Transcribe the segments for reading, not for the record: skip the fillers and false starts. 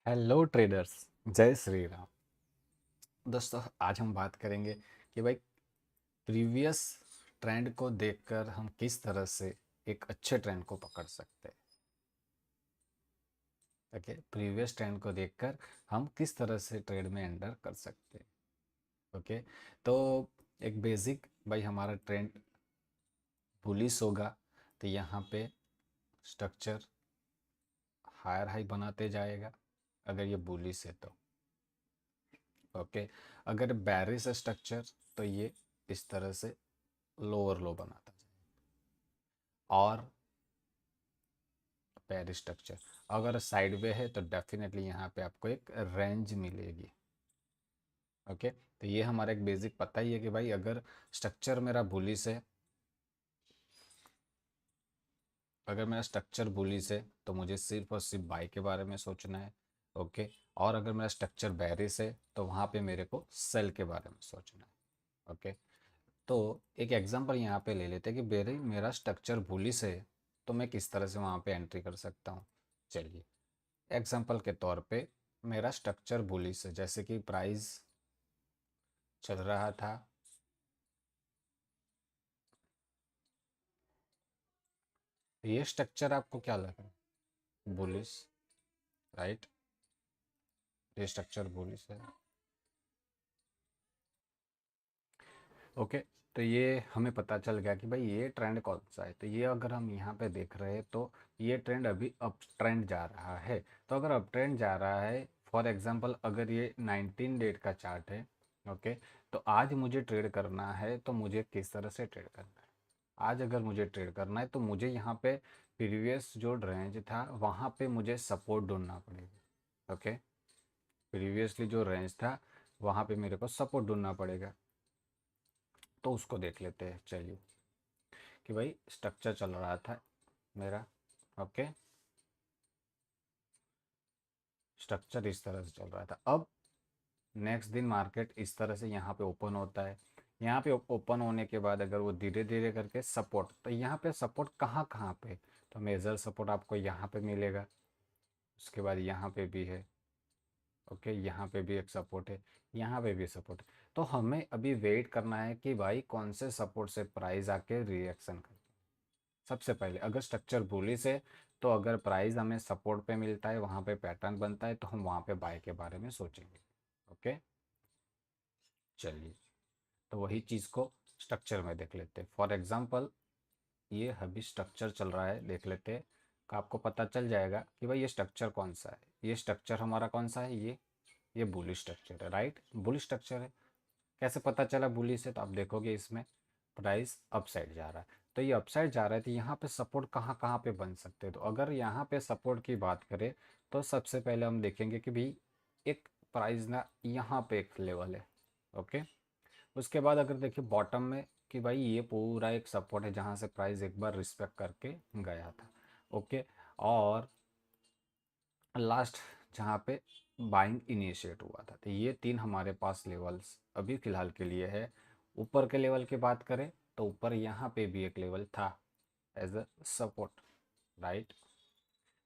Hello traders. जय श्री राम। दोस्तों, आज हम बात करेंगे कि भाई प्रीवियस ट्रेंड को देखकर हम किस तरह से एक अच्छे ट्रेंड को पकड़ सकते हैं। ओके, प्रीवियस ट्रेंड को देखकर हम किस तरह से ट्रेड में एंटर कर सकते हैं। ओके, तो एक बेसिक भाई हमारा ट्रेंड बुलिश होगा, तो यहाँ पे स्ट्रक्चर हायर हाई बनाते जाएगा अगर ये बुलिश है तो। ओके, अगर बेरिश स्ट्रक्चर तो ये इस तरह से लोअर लो बनाता जाए। और पैर स्ट्रक्चर अगर साइड वे है तो डेफिनेटली यहाँ पे आपको एक रेंज मिलेगी। ओके, तो ये हमारा एक बेसिक पता ही है कि भाई अगर स्ट्रक्चर मेरा बुलिश है, अगर मेरा स्ट्रक्चर बुलिश है तो मुझे सिर्फ और सिर्फ बाई के बारे में सोचना है। ओके, और अगर मेरा स्ट्रक्चर बेरिश है तो वहाँ पे मेरे को सेल के बारे में सोचना है। ओके, तो एक एग्जांपल यहाँ पे ले लेते हैं कि मेरा स्ट्रक्चर बुलिश है तो मैं किस तरह से वहाँ पे एंट्री कर सकता हूँ। चलिए, एग्जांपल के तौर पे मेरा स्ट्रक्चर बुलिश है, जैसे कि प्राइस चल रहा था, ये स्ट्रक्चर आपको क्या लगा? Bullish, right? ये स्ट्रक्चर बुलिश है। ओके, तो ये हमें पता चल गया कि भाई ये ट्रेंड कौन सा है। तो ये अगर हम यहाँ पे देख रहे हैं तो ये ट्रेंड अभी अप ट्रेंड जा रहा है। तो अगर अप ट्रेंड जा रहा है, फॉर एग्जांपल अगर ये 19 डेट का चार्ट है, ओके, तो आज मुझे ट्रेड करना है तो मुझे किस तरह से ट्रेड करना है? आज अगर मुझे ट्रेड करना है तो मुझे यहाँ पे प्रीवियस जो रेंज था वहाँ पे मुझे सपोर्ट ढूंढना पड़ेगा। ओके, प्रीवियसली जो रेंज था वहाँ पे मेरे को सपोर्ट ढूंढना पड़ेगा। तो उसको देख लेते हैं। चलिए, कि भाई स्ट्रक्चर चल रहा था मेरा। ओके, स्ट्रक्चर इस तरह से चल रहा था। अब नेक्स्ट दिन मार्केट इस तरह से यहाँ पे ओपन होता है। यहाँ पे ओपन होने के बाद अगर वो धीरे धीरे करके सपोर्ट, तो यहाँ पे सपोर्ट कहाँ कहाँ पे? तो मेजर सपोर्ट आपको यहाँ पे मिलेगा, उसके बाद यहाँ पे भी है। ओके, यहाँ पे भी एक सपोर्ट है, यहाँ पे भी सपोर्ट है। तो हमें अभी वेट करना है कि भाई कौन से सपोर्ट से प्राइस आके रिएक्शन करे। सबसे पहले अगर स्ट्रक्चर बुलिश है तो अगर प्राइस हमें सपोर्ट पे मिलता है, वहाँ पे पैटर्न बनता है, तो हम वहाँ पे बाय के बारे में सोचेंगे। ओके, चलिए, तो वही चीज़ को स्ट्रक्चर में देख लेते हैं। फॉर एग्जांपल ये अभी स्ट्रक्चर चल रहा है, देख लेते हैं। का आपको पता चल जाएगा कि भाई ये स्ट्रक्चर कौन सा है। ये स्ट्रक्चर हमारा कौन सा है? ये बुलिश स्ट्रक्चर है, राइट? बुलिश स्ट्रक्चर है। कैसे पता चला बुलिश है? तो आप देखोगे इसमें प्राइस अपसाइड जा रहा है। तो ये अपसाइड जा रहा है तो यहाँ पे सपोर्ट कहाँ कहाँ पे बन सकते हैं? तो अगर यहाँ पे सपोर्ट की बात करें तो सबसे पहले हम देखेंगे कि भाई एक प्राइस ना यहाँ पे एक लेवल है। ओके, उसके बाद अगर देखिए बॉटम में कि भाई ये पूरा एक सपोर्ट है जहाँ से प्राइस एक बार रिस्पेक्ट करके गया था। ओके, और लास्ट जहाँ पे बाइंग इनिशिएट हुआ था। तो ये तीन हमारे पास लेवल्स अभी फिलहाल के लिए है। ऊपर के लेवल की बात करें तो ऊपर यहाँ पे भी एक लेवल था एज अ सपोर्ट, राइट?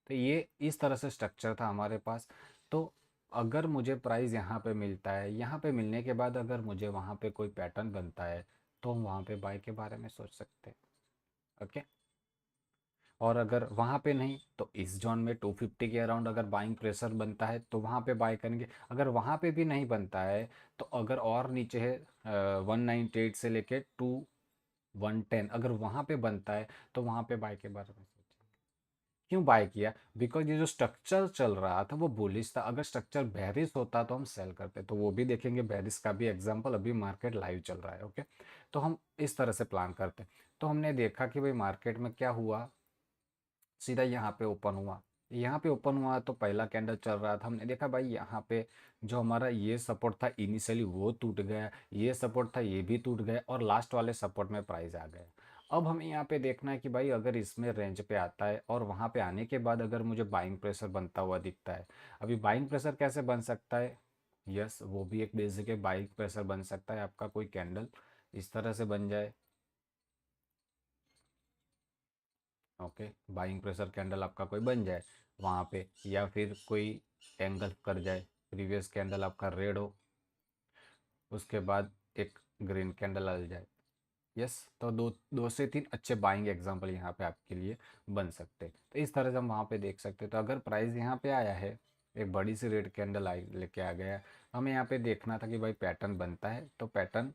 तो ये इस तरह से स्ट्रक्चर था हमारे पास। तो अगर मुझे प्राइस यहाँ पे मिलता है, यहाँ पे मिलने के बाद अगर मुझे वहाँ पे कोई पैटर्न बनता है तो हम वहाँ पे बाय के बारे में सोच सकते हैं। ओके, और अगर वहाँ पे नहीं तो इस जोन में 250 के अराउंड अगर बाइंग प्रेशर बनता है तो वहाँ पे बाय करेंगे। अगर वहाँ पे भी नहीं बनता है तो अगर और नीचे है 198 से लेके 110, अगर वहाँ पे बनता है तो वहाँ पे बाय के बारे में सोचेंगे। क्यों बाय किया? बिकॉज ये जो स्ट्रक्चर चल रहा था वो बुलिश था। अगर स्ट्रक्चर बेरिश होता तो हम सेल करते, तो वो भी देखेंगे। बेरिश का भी एग्जांपल, अभी मार्केट लाइव चल रहा है। ओके, तो हम इस तरह से प्लान करते हैं। तो हमने देखा कि भाई मार्केट में क्या हुआ, सीधा यहाँ पे ओपन हुआ। यहाँ पे ओपन हुआ तो पहला कैंडल चल रहा था, हमने देखा भाई यहाँ पे जो हमारा ये सपोर्ट था इनिशियली वो टूट गया, ये सपोर्ट था ये भी टूट गया, और लास्ट वाले सपोर्ट में प्राइस आ गया। अब हमें यहाँ पे देखना है कि भाई अगर इसमें रेंज पे आता है और वहाँ पे आने के बाद अगर मुझे बाइंग प्रेशर बनता हुआ दिखता है। अभी बाइंग प्रेशर कैसे बन सकता है? यस, वो भी एक बेसिक है। बाइंग प्रेशर बन सकता है आपका कोई कैंडल इस तरह से बन जाए। ओके, बाइंग प्रेशर कैंडल आपका कोई बन जाए, वहाँ पे, या फिर कोई एंगल कर जाए, प्रीवियस कैंडल आपका रेड हो, उसके बाद एक ग्रीन कैंडल आ जाए। यस, तो दो दो से तीन अच्छे बाइंग एग्जांपल यहाँ पे आपके लिए बन सकते हैं। तो इस तरह से हम वहाँ पे देख सकते हैं। तो अगर प्राइस यहाँ पे आया है, एक बड़ी सी रेड कैंडल आई लेके आ गया, हमें यहाँ पे देखना था कि भाई पैटर्न बनता है, तो पैटर्न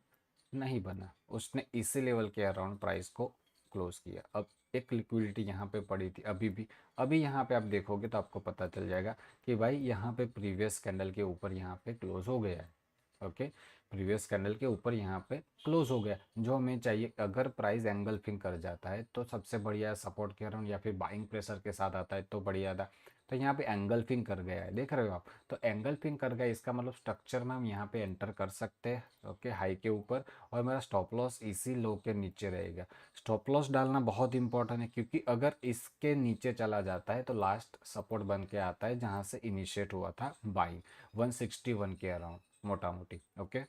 नहीं बना, उसने इसी लेवल के अराउंड प्राइस को क्लोज किया। अब एक लिक्विडिटी यहाँ पे पड़ी थी, अभी भी, अभी यहाँ पे आप देखोगे तो आपको पता चल जाएगा कि भाई यहाँ पे प्रीवियस कैंडल के ऊपर यहाँ पे क्लोज हो गया है। ओके, प्रीवियस कैंडल के ऊपर यहाँ पे क्लोज हो गया, जो हमें चाहिए। अगर प्राइस एंगल फिंग कर जाता है तो सबसे बढ़िया सपोर्ट के अराउंड या फिर बाइंग प्रेशर के साथ आता है तो बढ़िया था। तो यहाँ पे एंगल फिंग कर गया है, देख रहे हो आप। तो एंगल फिंग कर गया, इसका मतलब स्ट्रक्चर में हम यहाँ पे एंटर कर सकते हैं। ओके, हाई के ऊपर, और मेरा स्टॉप लॉस इसी लो के नीचे रहेगा। स्टॉप लॉस डालना बहुत इंपॉर्टेंट है, क्योंकि अगर इसके नीचे चला जाता है तो लास्ट सपोर्ट बन के आता है जहाँ से इनिशिएट हुआ था बाइंग, 161 के अराउंड मोटा मोटी। ओके,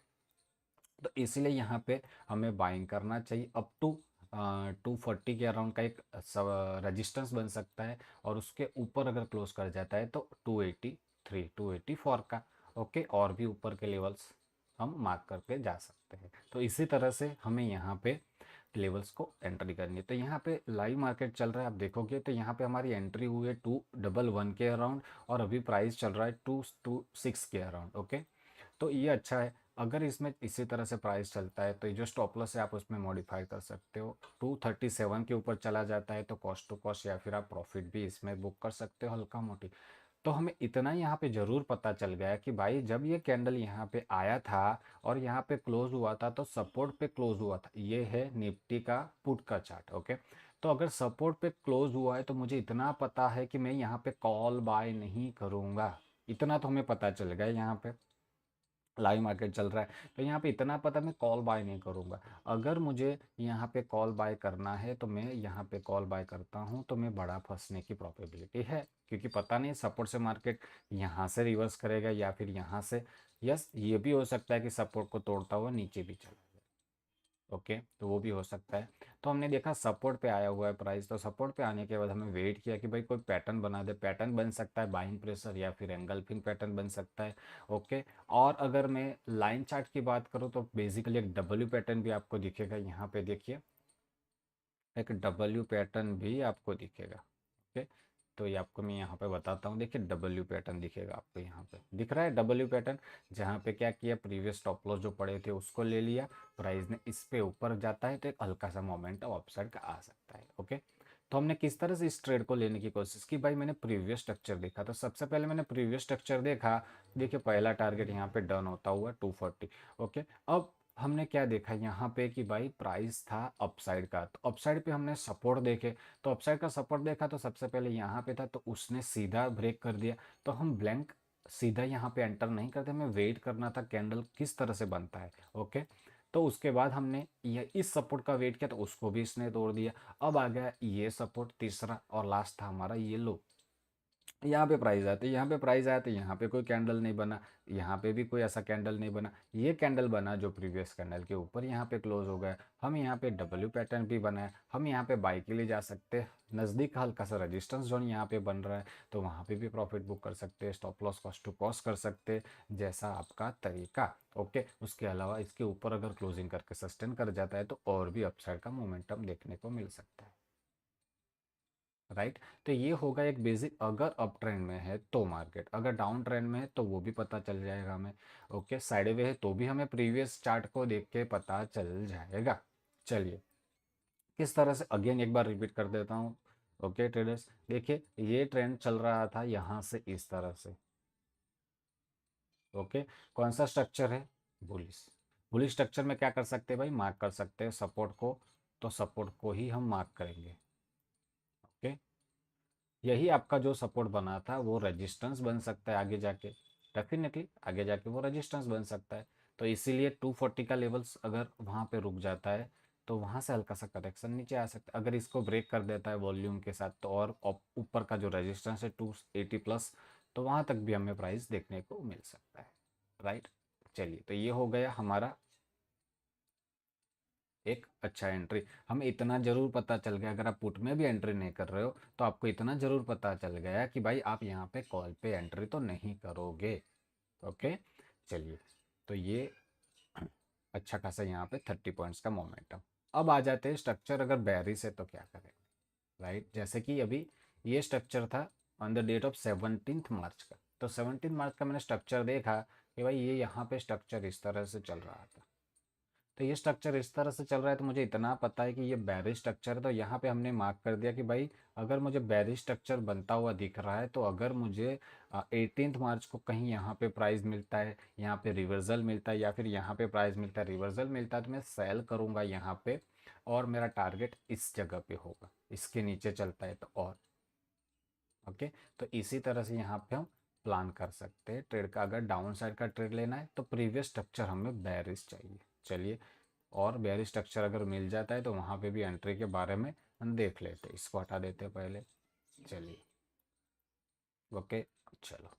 तो इसलिए यहाँ पे हमें बाइंग करना चाहिए अप टू 240 के अराउंड का एक रेजिस्टेंस बन सकता है, और उसके ऊपर अगर क्लोज कर जाता है तो 283 284 का। ओके, और भी ऊपर के लेवल्स हम मार्क करके जा सकते हैं। तो इसी तरह से हमें यहाँ पे लेवल्स को एंट्री करनी है। तो यहाँ पे लाइव मार्केट चल रहा है, आप देखोगे तो यहाँ पे हमारी एंट्री हुई है 211 के अराउंड, और अभी प्राइस चल रहा है 226 के अराउंड। ओके, तो ये अच्छा है। अगर इसमें इसी तरह से प्राइस चलता है तो ये जो स्टॉप लॉस है आप उसमें मॉडिफाई कर सकते हो। 237 के ऊपर चला जाता है तो कॉस्ट टू कॉस्ट या फिर आप प्रॉफिट भी इसमें बुक कर सकते हो हल्का मोटी। तो हमें इतना यहाँ पे ज़रूर पता चल गया कि भाई जब ये कैंडल यहाँ पे आया था और यहाँ पे क्लोज हुआ था तो सपोर्ट पे क्लोज हुआ था। ये है निफ्टी का पुट का चार्ट। ओके, तो अगर सपोर्ट पे क्लोज हुआ है तो मुझे इतना पता है कि मैं यहाँ पे कॉल बाय नहीं करूँगा। इतना तो हमें पता चल गया यहाँ पे, लाइव मार्केट चल रहा है तो यहाँ पे इतना पता, मैं कॉल बाय नहीं करूँगा। अगर मुझे यहाँ पे कॉल बाय करना है तो मैं यहाँ पे कॉल बाय करता हूँ तो मैं बड़ा फंसने की प्रोबेबिलिटी है, क्योंकि पता नहीं सपोर्ट से मार्केट यहाँ से रिवर्स करेगा या फिर यहाँ से। यस, ये भी हो सकता है कि सपोर्ट को तोड़ता हुआ नीचे भी चला जाए। ओके, तो वो भी हो सकता है। तो हमने देखा सपोर्ट पे आया हुआ है प्राइस, तो सपोर्ट पे आने के बाद हमें वेट किया कि भाई कोई पैटर्न बना दे। पैटर्न बन सकता है बाइंग प्रेशर या फिर एंगल्फिंग पैटर्न बन सकता है। ओके, और अगर मैं लाइन चार्ट की बात करूँ तो बेसिकली एक डब्ल्यू पैटर्न भी आपको दिखेगा। यहाँ पे देखिए, एक डब्ल्यू पैटर्न भी आपको दिखेगा। ओके, तो ये आपको मैं यहाँ पे बताता हूँ। देखिए, डब्ल्यू पैटर्न दिखेगा आपको, यहाँ पे दिख रहा है डब्ल्यू पैटर्न। जहाँ पे क्या किया, प्रीवियस स्टॉप लॉस जो पड़े थे उसको ले लिया, प्राइस ने इस पे ऊपर जाता है तो एक हल्का सा मोमेंटम अपसाइड का आ सकता है। ओके, तो हमने किस तरह से इस ट्रेड को लेने की कोशिश की, भाई मैंने प्रीवियस स्ट्रक्चर देखा। तो सबसे पहले मैंने प्रीवियस स्ट्रक्चर देखा। देखिए, पहला टारगेट यहाँ पे डन होता हुआ 240। ओके, अब हमने क्या देखा यहाँ पे कि भाई प्राइस था अपसाइड का, तो अपसाइड पे हमने सपोर्ट देखे। तो अपसाइड का सपोर्ट देखा तो सबसे पहले यहाँ पे था, तो उसने सीधा ब्रेक कर दिया। तो हम ब्लैंक सीधा यहाँ पे एंटर नहीं करते, हमें वेट करना था कैंडल किस तरह से बनता है। ओके, तो उसके बाद हमने ये इस सपोर्ट का वेट किया तो उसको भी इसने तोड़ दिया। अब आ गया ये सपोर्ट तीसरा, और लास्ट था हमारा ये लो। यहाँ पे प्राइस आया तो यहाँ पे प्राइस आया तो यहाँ पे कोई कैंडल नहीं बना, यहाँ पे भी कोई ऐसा कैंडल नहीं बना। ये कैंडल बना जो प्रीवियस कैंडल के ऊपर यहाँ पे क्लोज हो गया। हम यहाँ पे डब्ल्यू पैटर्न भी बनाए, हम यहाँ पे बाई के लिए जा सकते हैं। नज़दीक हल्का सा रजिस्टेंस जोन यहाँ पे बन रहा है तो वहाँ पे भी प्रॉफिट बुक कर सकते हैं। Stop loss cost to cost कर सकते हैं, जैसा आपका तरीका। ओके, उसके अलावा इसके ऊपर अगर क्लोजिंग करके सस्टेन कर जाता है तो और भी अपसाइड का मोमेंटम देखने को मिल सकता है। राइट, तो ये होगा एक बेसिक, अगर अप ट्रेंड में है तो मार्केट, अगर डाउन ट्रेंड में है तो वो भी पता चल जाएगा हमें। ओके, साइडवे है तो भी हमें प्रीवियस चार्ट को देख के पता चल जाएगा। चलिए, किस तरह से, अगेन एक बार रिपीट कर देता हूँ। ओके ट्रेडर्स, देखिए ये ट्रेंड चल रहा था यहाँ से इस तरह से। ओके, कौन सा स्ट्रक्चर है, बुलिश। बुलिश स्ट्रक्चर में क्या कर सकते हैं भाई, मार्क कर सकते हैं सपोर्ट को, तो सपोर्ट को ही हम मार्क करेंगे। ओके, यही आपका जो सपोर्ट बना था वो रेजिस्टेंस बन सकता है आगे जाके, डेफिनेटली आगे जाके वो रेजिस्टेंस बन सकता है। तो इसीलिए 240 का लेवल्स अगर वहाँ पे रुक जाता है तो वहाँ से हल्का सा करेक्शन नीचे आ सकता है। अगर इसको ब्रेक कर देता है वॉल्यूम के साथ तो और ऊपर का जो रेजिस्टेंस है 280 प्लस, तो वहाँ तक भी हमें प्राइस देखने को मिल सकता है। राइट, चलिए, तो ये हो गया हमारा एक अच्छा एंट्री। हमें इतना ज़रूर पता चल गया, अगर आप पुट में भी एंट्री नहीं कर रहे हो तो आपको इतना ज़रूर पता चल गया कि भाई आप यहाँ पे कॉल पे एंट्री तो नहीं करोगे। ओके, चलिए, तो ये अच्छा खासा यहाँ पे 30 पॉइंट्स का मोमेंटम। अब आ जाते हैं स्ट्रक्चर अगर बेरिश है तो क्या करें, राइट। जैसे कि अभी ये स्ट्रक्चर था ऑन द डेट ऑफ 17 मार्च का, तो 17 मार्च का मैंने स्ट्रक्चर देखा कि भाई ये यहाँ पे स्ट्रक्चर इस तरह से चल रहा था। तो ये स्ट्रक्चर इस तरह से चल रहा है तो मुझे इतना पता है कि ये बेरिश स्ट्रक्चर है, तो यहाँ पे हमने मार्क कर दिया कि भाई अगर मुझे बेरिश स्ट्रक्चर बनता हुआ दिख रहा है तो अगर मुझे 18 मार्च को कहीं यहाँ पे प्राइस मिलता है, यहाँ पे रिवर्सल मिलता है, या फिर यहाँ पे प्राइस मिलता है रिवर्सल मिलता है, तो मैं सेल करूँगा यहाँ पे, और मेरा टारगेट इस जगह पे होगा। इसके नीचे चलता है तो और ओके। तो इसी तरह से यहाँ पे हम प्लान कर सकते हैं ट्रेड का। अगर डाउन साइड का ट्रेड लेना है तो प्रीवियस स्ट्रक्चर हमें बेरिश चाहिए। चलिए, और बेरिश स्ट्रक्चर अगर मिल जाता है तो वहाँ पे भी एंट्री के बारे में हम देख लेते हैं। इसको हटा देते हैं पहले। चलिए, ओके, चलो,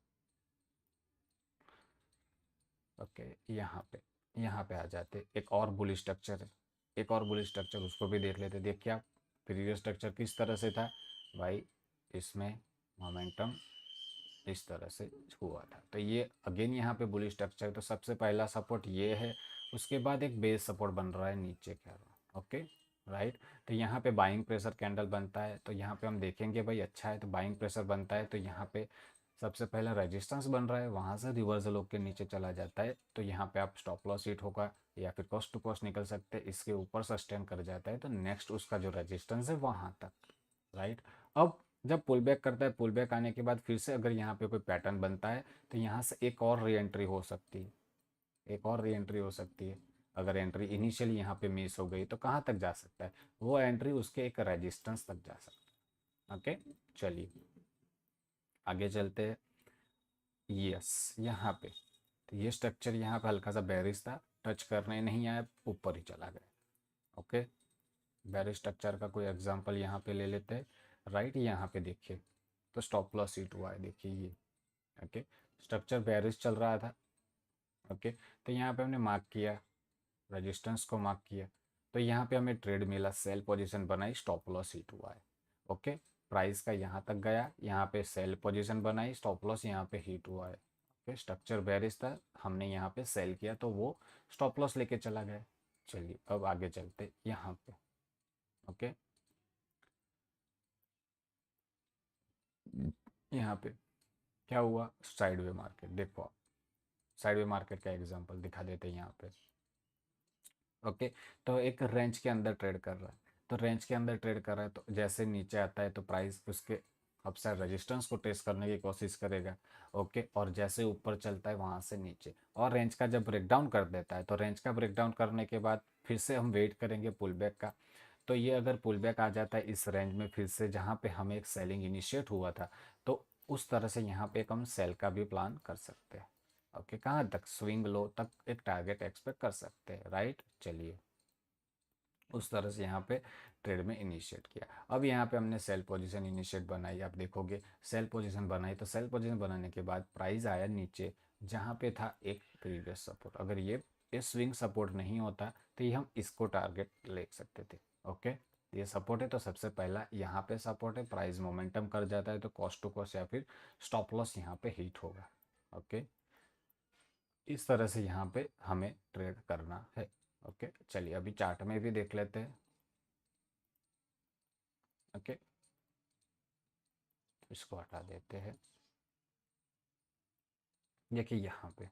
ओके, यहाँ पे आ जाते। एक और बुलिश स्ट्रक्चर है, एक और बुलिश स्ट्रक्चर, उसको भी देख लेते। देखिए आप, प्रीवियस स्ट्रक्चर किस तरह से था भाई, इसमें मोमेंटम इस तरह से हुआ था। तो ये अगेन यहाँ पे बुलिश स्ट्रक्चर, तो सबसे पहला सपोर्ट ये है, उसके बाद एक बेस सपोर्ट बन रहा है नीचे का। Okay, right. तो यहाँ पे बाइंग प्रेशर कैंडल बनता है, तो यहाँ पे हम देखेंगे भाई अच्छा है तो बाइंग प्रेशर बनता है, तो यहाँ पे सबसे पहला रेजिस्टेंस बन रहा है, वहाँ से रिवर्सल होकर नीचे चला जाता है, तो यहाँ पे आप स्टॉप लॉस हिट होगा या फिर कॉस्ट टू कॉस्ट निकल सकते हैं। इसके ऊपर सस्टेन कर जाता है तो नेक्स्ट उसका जो रेजिस्टेंस है वहाँ तक, राइट। अब जब पुल बैक करता है, पुल बैक आने के बाद फिर से अगर यहाँ पे कोई पैटर्न बनता है तो यहाँ से एक और री एंट्री हो सकती है, एक और री एंट्री हो सकती है। अगर एंट्री इनिशियली यहाँ पे मिस हो गई तो कहाँ तक जा सकता है, वो एंट्री उसके एक रेजिस्टेंस तक जा सकता है। ओके, चलिए आगे चलते हैं। यस, यहाँ पे तो ये स्ट्रक्चर यहाँ पे हल्का सा बेरिश था, टच करने नहीं आया, ऊपर ही चला गया। ओके, बेरिश स्ट्रक्चर का कोई एग्जांपल यहाँ पे ले लेते हैं, राइट। यहाँ पे देखिए तो स्टॉप लॉस हिट हुआ है, देखिए ये। ओके, स्ट्रक्चर बेरिश चल रहा था। ओके, तो यहाँ पे हमने मार्क किया, रेजिस्टेंस को मार्क किया, तो यहाँ पे हमें ट्रेड मिला, सेल पोजीशन बनाई, स्टॉप लॉस हिट हुआ है। ओके, प्राइस का यहाँ तक गया, यहाँ पे सेल पोजीशन बनाई, स्टॉप लॉस यहाँ पे हिट हुआ है। ओके, स्ट्रक्चर बेरिश था, हमने यहाँ पे सेल किया तो वो स्टॉप लॉस लेके चला गया। चलिए अब आगे चलते यहाँ पे। ओके, यहाँ पे क्या हुआ, साइडवे मार्केट। देखो आप, साइडवे मार्केट का एग्जांपल दिखा देते हैं यहाँ पे। ओके, तो एक रेंज के अंदर ट्रेड कर रहा है, तो रेंज के अंदर ट्रेड कर रहा है तो जैसे नीचे आता है तो प्राइस उसके अपसाइड रेजिस्टेंस को टेस्ट करने की कोशिश करेगा। ओके, और जैसे ऊपर चलता है वहाँ से नीचे, और रेंज का जब ब्रेकडाउन कर देता है तो रेंज का ब्रेकडाउन करने के बाद फिर से हम वेट करेंगे पुल बैक का। तो ये अगर पुल बैक आ जाता है इस रेंज में फिर से जहाँ पे हमें एक सेलिंग इनिशिएट हुआ था, तो उस तरह से यहाँ पे एक हम सेल का भी प्लान कर सकते हैं। ओके, कहाँ तक, स्विंग लो तक एक टारगेट एक्सपेक्ट कर सकते हैं, राइट। चलिए, उस तरह से यहाँ पे ट्रेड में इनिशिएट किया। अब यहाँ पे हमने सेल पोजीशन इनिशिएट बनाई, आप देखोगे सेल पोजीशन बनाई, तो सेल पोजीशन बनाने के बाद प्राइस आया नीचे जहाँ पे था एक प्रीवियस सपोर्ट। अगर ये स्विंग सपोर्ट नहीं होता तो ये हम इसको टारगेट ले सकते थे। ओके, ये सपोर्ट है तो सबसे पहला यहाँ पे सपोर्ट है, प्राइस मोमेंटम कर जाता है तो कॉस्ट टू कॉस्ट या फिर स्टॉप लॉस यहाँ पे हिट होगा। ओके, इस तरह से यहाँ पे हमें ट्रेड करना है। ओके, चलिए अभी चार्ट में भी देख लेते हैं। ओके, इसको हटा देते हैं। देखिए यहाँ पे,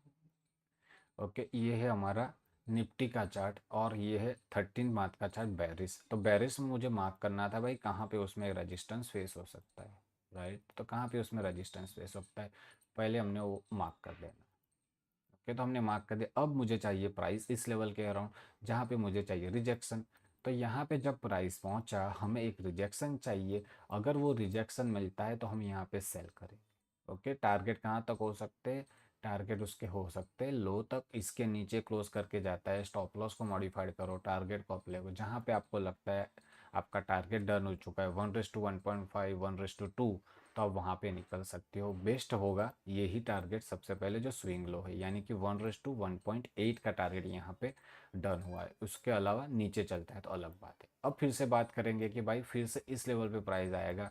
ओके, ये है हमारा निफ्टी का चार्ट और ये है 13 मार्च का चार्ट बेरिस। तो बेरिस में मुझे मार्क करना था भाई कहाँ पे उसमें रेजिस्टेंस फेस हो सकता है, राइट। तो कहाँ पे उसमें रेजिस्टेंस फेस होता है, पहले हमने वो मार्क कर देना। ओके, तो हमने मार्क कर दिया। अब मुझे चाहिए प्राइस इस लेवल के अराउंड जहाँ पे मुझे चाहिए रिजेक्शन। तो यहाँ पे जब प्राइस पहुँचा हमें एक रिजेक्शन चाहिए, अगर वो रिजेक्शन मिलता है तो हम यहाँ पे सेल करें। ओके, टारगेट कहाँ तक हो सकते हैं, टारगेट उसके हो सकते हैं लो तक, इसके नीचे क्लोज करके जाता है, स्टॉप लॉस को मॉडिफाइड करो, टारगेट को अप्लाई करो, जहाँ पे आपको लगता है आपका टारगेट डन हो चुका है 1:1.5 1:2, तो आप वहाँ पे निकल सकते हो। बेस्ट होगा यही टारगेट सबसे पहले जो स्विंग लो है, यानी कि 1:1.8 का टारगेट यहाँ पे डन हुआ है। उसके अलावा नीचे चलता है तो अलग बात है। अब फिर से बात करेंगे कि भाई फिर से इस लेवल पे प्राइस आएगा,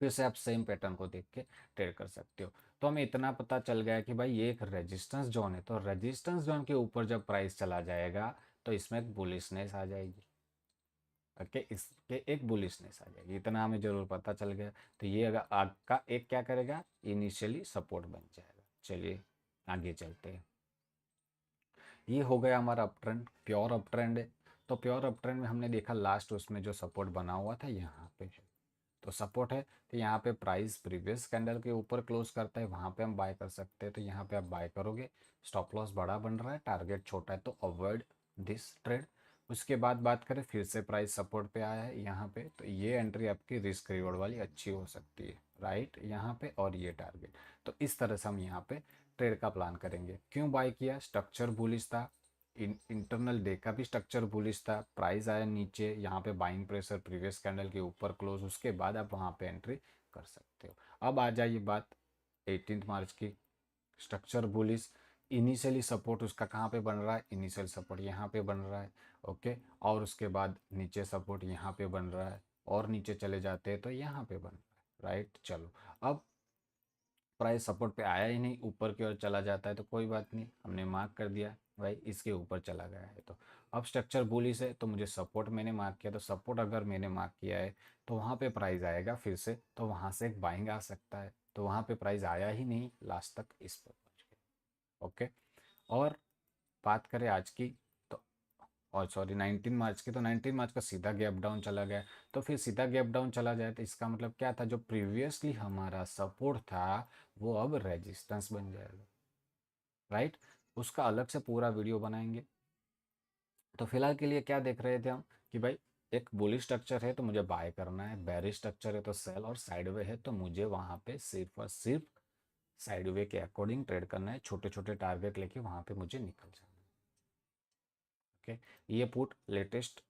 फिर से आप सेम पैटर्न को देख के ट्रेड कर सकते हो। तो हमें इतना पता चल गया कि भाई ये एक रेजिस्टेंस जोन है, तो रेजिस्टेंस जोन के ऊपर जब प्राइस चला जाएगा तो इसमें एक बुलिशनेस आ जाएगी। ओके, इसके एक बुलिशनेस आ जाएगी, इतना हमें जरूर पता चल गया। तो ये अगर आग का एक क्या करेगा, इनिशियली सपोर्ट बन जाएगा। चलिए आगे चलते हैं। ये हो गया हमारा up trend, pure up trend है। तो प्योर अप ट्रेंड में हमने देखा लास्ट उसमें जो सपोर्ट बना हुआ था यहाँ पे है, तो सपोर्ट है। तो यहाँ पे प्राइस प्रीवियस कैंडल के ऊपर क्लोज करता है, वहाँ पे हम बाय कर सकते हैं। तो यहाँ पे आप बाय करोगे, स्टॉप लॉस बड़ा बन रहा है, टारगेट छोटा है, तो अवॉइड दिस ट्रेड। उसके बाद बात करें, फिर से प्राइस सपोर्ट पे आया है यहाँ पे, तो ये एंट्री आपकी रिस्क रिवॉर्ड वाली अच्छी हो सकती है, राइट, यहाँ पे। और ये टारगेट, तो इस तरह से हम यहाँ पे ट्रेड का प्लान करेंगे। क्यों बाय किया, स्ट्रक्चर बुलिश था, इंटरनल डे का भी स्ट्रक्चर बुलिश था, प्राइस आया नीचे, यहाँ पे बाइंग प्रेशर, प्रीवियस कैंडल के ऊपर क्लोज, उसके बाद आप वहाँ पे एंट्री कर सकते हो। अब आ जाइए बात 18 मार्च की, स्ट्रक्चर बुलिश, इनिशियली सपोर्ट उसका कहाँ पे बन रहा है, इनिशियल सपोर्ट यहाँ पे बन रहा है। ओके, और उसके बाद नीचे सपोर्ट यहाँ पे बन रहा है, और नीचे चले जाते हैं तो यहाँ पे बन रहा है, राइट। चलो, अब प्राइस सपोर्ट पे आया ही नहीं, ऊपर की ओर चला जाता है तो कोई बात नहीं, हमने मार्क कर दिया भाई इसके ऊपर चला गया है। तो अब स्ट्रक्चर बुलिश है, तो मुझे सपोर्ट मैंने मार्क किया, तो सपोर्ट अगर मैंने मार्क किया है तो वहाँ पे प्राइस आएगा फिर से, तो वहाँ से एक बाइंग आ सकता है। तो वहाँ पे प्राइस आया ही नहीं लास्ट तक, इस पर पहुँच गया। ओके, और बात करें आज की, तो और सॉरी 19 मार्च की, तो 19 मार्च का सीधा गैप डाउन चला गया। तो फिर सीधा गैप डाउन चला जाए तो इसका मतलब क्या था, जो प्रीवियसली हमारा सपोर्ट था वो अब रेजिस्टेंस बन जाएगा, राइट। उसका अलग से पूरा वीडियो बनाएंगे। तो फिलहाल के लिए क्या देख रहे थे हम, कि भाई एक बुलिश स्ट्रक्चर है तो मुझे बाय करना है, बेरिश स्ट्रक्चर है तो सेल, और साइडवे है तो मुझे वहां पे सिर्फ और सिर्फ साइडवे के अकॉर्डिंग ट्रेड करना है, छोटे छोटे टारगेट लेके वहां पे मुझे निकल जाना है। ओके, ये पुट लेटेस्ट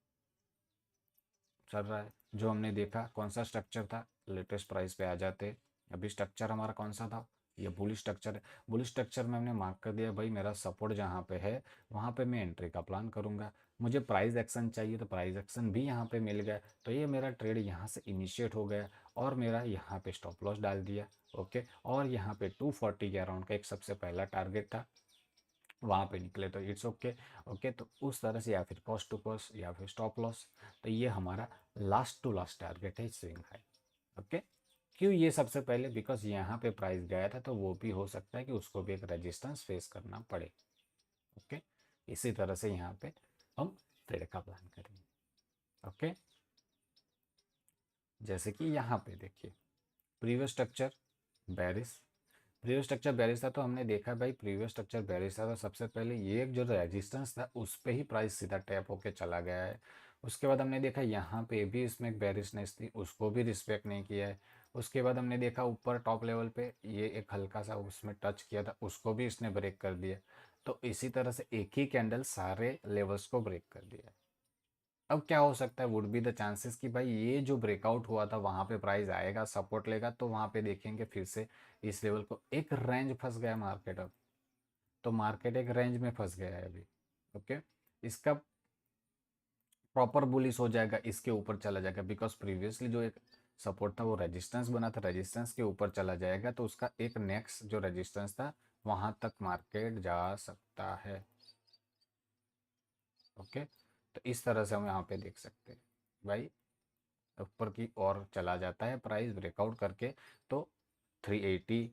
चल रहा है, जो हमने देखा कौन सा स्ट्रक्चर था, लेटेस्ट प्राइस पे आ जाते। अभी स्ट्रक्चर हमारा कौन सा था, ये बुलिश स्ट्रक्चर है। बुलिश स्ट्रक्चर में हमने मार्क कर दिया भाई मेरा सपोर्ट जहाँ पे है वहाँ पे मैं एंट्री का प्लान करूँगा। मुझे प्राइस एक्शन चाहिए तो प्राइस एक्शन भी यहाँ पे मिल गया, तो ये मेरा ट्रेड यहाँ से इनिशिएट हो गया, और मेरा यहाँ पे स्टॉप लॉस डाल दिया। ओके, और यहाँ पे 240 के अराउंड का एक सबसे पहला टारगेट था, वहाँ पे निकले तो इट्स ओके। ओके, तो उस तरह से, या फिर कॉस्ट टू कॉस्ट या फिर स्टॉप लॉस, तो ये हमारा लास्ट टू लास्ट टारगेट है स्विंग हाई। ओके, क्यों ये सबसे पहले, बिकॉज यहाँ पे प्राइस गया था तो वो भी हो सकता है कि उसको भी एक रेजिस्टेंस फेस करना पड़े। ओके, इसी तरह से यहाँ पे हम ट्रेड का प्लान करेंगे। ओके, जैसे कि यहाँ पे देखिए, previous structure bearish, previous structure bearish था, तो हमने देखा भाई प्रीवियस स्ट्रक्चर बेरिश था, तो सबसे पहले ये जो रेजिस्टेंस था उस पे ही प्राइस सीधा टैप होके चला गया है। उसके बाद हमने देखा यहाँ पे भी इसमें एक बेरिशनेस थी, उसको भी रिस्पेक्ट नहीं किया है। उसके बाद हमने देखा ऊपर टॉप लेवल पे ये एक हल्का सा उसमें टच किया था, उसको भी इसने ब्रेक कर दिया। तो इसी तरह से एक ही कैंडल सारे लेवल्स को ब्रेक कर दिया। अब क्या हो सकता है, वुड बी द चांसेस कि भाई ये जो ब्रेकआउट हुआ था वहां पे प्राइस आएगा, सपोर्ट लेगा, तो वहां पे देखेंगे फिर से इस लेवल को, एक रेंज फंस गया मार्केट अब, तो मार्केट एक रेंज में फंस गया है अभी। ओके, इसका प्रॉपर बुलिश हो जाएगा, इसके ऊपर चला जाएगा, बिकॉज प्रीवियसली जो एक सपोर्ट था वो रेजिस्टेंस बना था, रेजिस्टेंस के ऊपर चला जाएगा, तो उसका एक नेक्स्ट जो रेजिस्टेंस था वहां तक मार्केट जा सकता है। ओके, तो इस तरह से हम यहाँ पे देख सकते हैं भाई, ऊपर की ओर चला जाता है प्राइस ब्रेकआउट करके, तो 380,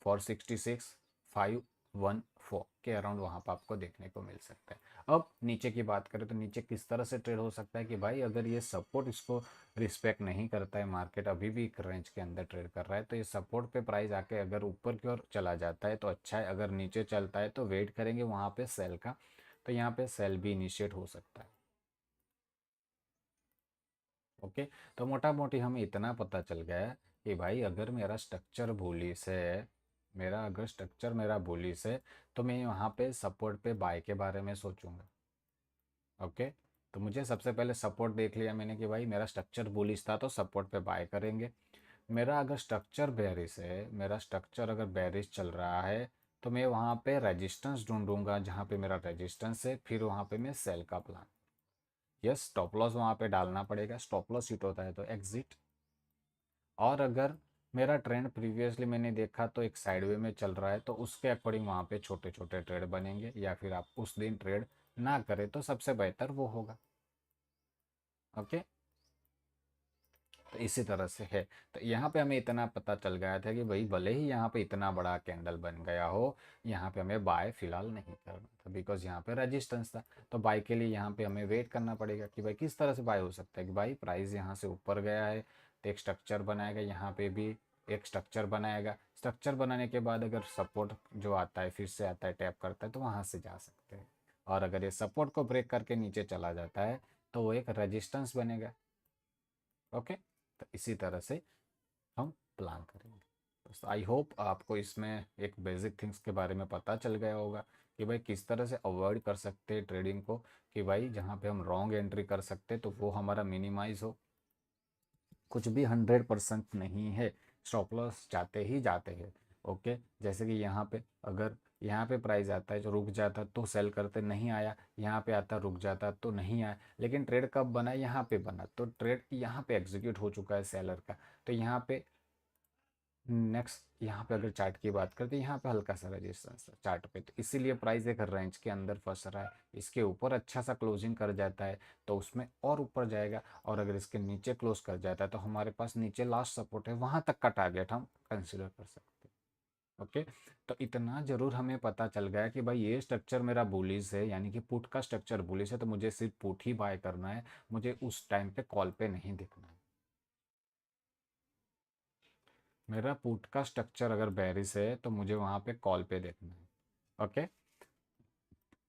466, 514 के अराउंड वहाँ पर आपको देखने को मिल सकता है। अब नीचे की बात करें तो नीचे किस तरह से ट्रेड हो सकता है, कि भाई अगर ये सपोर्ट इसको रिस्पेक्ट नहीं करता है, मार्केट अभी भी एक रेंज के अंदर ट्रेड कर रहा है, तो ये सपोर्ट पे प्राइस आके अगर ऊपर की ओर चला जाता है तो अच्छा है, अगर नीचे चलता है तो वेट करेंगे वहाँ पे सेल का, तो यहाँ पे सेल भी इनिशिएट हो सकता है। ओके, तो मोटा मोटी हमें इतना पता चल गया है कि भाई अगर मेरा स्ट्रक्चर बुलिश है, मेरा अगर स्ट्रक्चर मेरा बुलिश है, तो मैं वहाँ पे सपोर्ट पे बाय के बारे में सोचूंगा। ओके, तो मुझे सबसे पहले सपोर्ट देख लिया मैंने कि भाई मेरा स्ट्रक्चर बुलिश था तो सपोर्ट पे बाय करेंगे। मेरा अगर स्ट्रक्चर बेरिश है, मेरा स्ट्रक्चर अगर बेरिश चल रहा है, तो मैं वहाँ पे रेजिस्टेंस ढूंढूंगा, जहाँ पे मेरा रेजिस्टेंस है, फिर वहाँ पे मैं सेल का प्लान। यस, स्टॉप लॉस वहाँ पे डालना पड़ेगा, स्टॉप लॉस हिट होता है तो एग्जिट। और अगर मेरा ट्रेंड प्रीवियसली मैंने देखा तो एक साइडवे में चल रहा है, तो उसके अकॉर्डिंग वहाँ पे छोटे छोटे ट्रेड बनेंगे, या फिर आप उस दिन ट्रेड ना करें तो सबसे बेहतर वो होगा। ओके, तो इसी तरह से है। तो यहाँ पे हमें इतना पता चल गया था कि भाई भले ही यहाँ पे इतना बड़ा कैंडल बन गया हो, यहाँ पे हमें बाय फिलहाल नहीं करना था, बिकॉज यहाँ पे रेजिस्टेंस था। तो बाय के लिए यहाँ पे हमें वेट करना पड़ेगा कि भाई किस तरह से बाय हो सकता है, कि भाई प्राइस यहाँ से ऊपर गया है तो एक स्ट्रक्चर बनाएगा, यहाँ पे भी एक स्ट्रक्चर बनाएगा। स्ट्रक्चर बनाने के बाद अगर सपोर्ट जो आता है फिर से आता है, टैप करता है, तो वहाँ से जा सकते हैं। और अगर ये सपोर्ट को ब्रेक करके नीचे चला जाता है तो वो एक रेजिस्टेंस बनेगा। ओके, तो इसी तरह से हम प्लान करेंगे। तो आई होप आपको इसमें एक बेसिक थिंग्स के बारे में पता चल गया होगा कि भाई किस तरह से अवॉइड कर सकते हैं ट्रेडिंग को, कि भाई जहाँ पे हम रॉन्ग एंट्री कर सकते हैं तो वो हमारा मिनिमाइज हो। कुछ भी 100% नहीं है, स्टॉप लॉस जाते ही जाते हैं। ओके, जैसे कि यहाँ पे अगर यहाँ पे प्राइस आता है जो रुक जाता तो सेल करते, नहीं आया, यहाँ पे आता रुक जाता तो नहीं आया, लेकिन ट्रेड कब बना, यहाँ पे बना, तो ट्रेड यहाँ पे एग्जीक्यूट हो चुका है सेलर का। तो यहाँ पे नेक्स्ट, यहाँ पे अगर चार्ट की बात करते हैं, यहाँ पे हल्का सा रेजिस्टेंस है चार्ट पे, तो इसीलिए प्राइस एक रेंज के अंदर फंस रहा है। इसके ऊपर अच्छा सा क्लोजिंग कर जाता है तो उसमें और ऊपर जाएगा, और अगर इसके नीचे क्लोज कर जाता है तो हमारे पास नीचे लास्ट सपोर्ट है, वहां तक का टारगेट हम कंसिडर कर सकते हैं। ओके, तो इतना जरूर हमें पता चल गया कि भाई ये स्ट्रक्चर मेरा बुलिश है, यानी कि पुट का स्ट्रक्चर बुलिश है, तो मुझे सिर्फ पुट ही बाय करना है, मुझे उस टाइम पे कॉल पे नहीं देखना है। मेरा पुट का स्ट्रक्चर अगर बेरिश है तो मुझे वहाँ पे कॉल पे देखना है। ओके,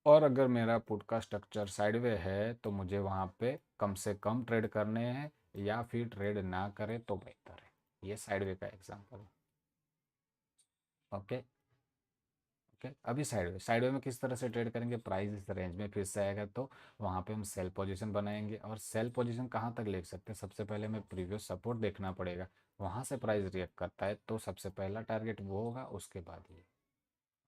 और अगर मेरा पुट का स्ट्रक्चर साइडवे है तो मुझे वहाँ पे कम से कम ट्रेड करने हैं, या फिर ट्रेड ना करे तो बेहतर है। ये साइडवे का एग्जांपल है। ओके, ओके, अभी साइडवे, साइडवे में किस तरह से ट्रेड करेंगे, प्राइस इस रेंज में फिर से आएगा तो वहाँ पे हम सेल पोजीशन बनाएंगे। और सेल पोजीशन कहाँ तक ले सकते हैं, सबसे पहले हमें प्रीवियस सपोर्ट देखना पड़ेगा, वहाँ से प्राइस रिएक्ट करता है तो सबसे पहला टारगेट वो होगा, उसके बाद ये।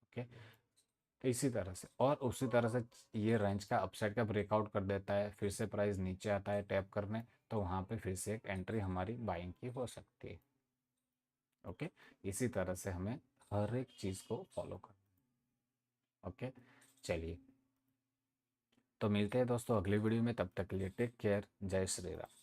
ओके, तो इसी तरह से, और उसी तरह से ये रेंज का अपसाइड का ब्रेकआउट कर देता है, फिर से प्राइस नीचे आता है टैप करने, तो वहाँ पे फिर से एक एंट्री हमारी बाइंग की हो सकती है। ओके, इसी तरह से हमें हर एक चीज़ को फॉलो करना है। ओके, चलिए, तो मिलते हैं दोस्तों अगली वीडियो में, तब तक के लिए टेक केयर, जय श्री राम।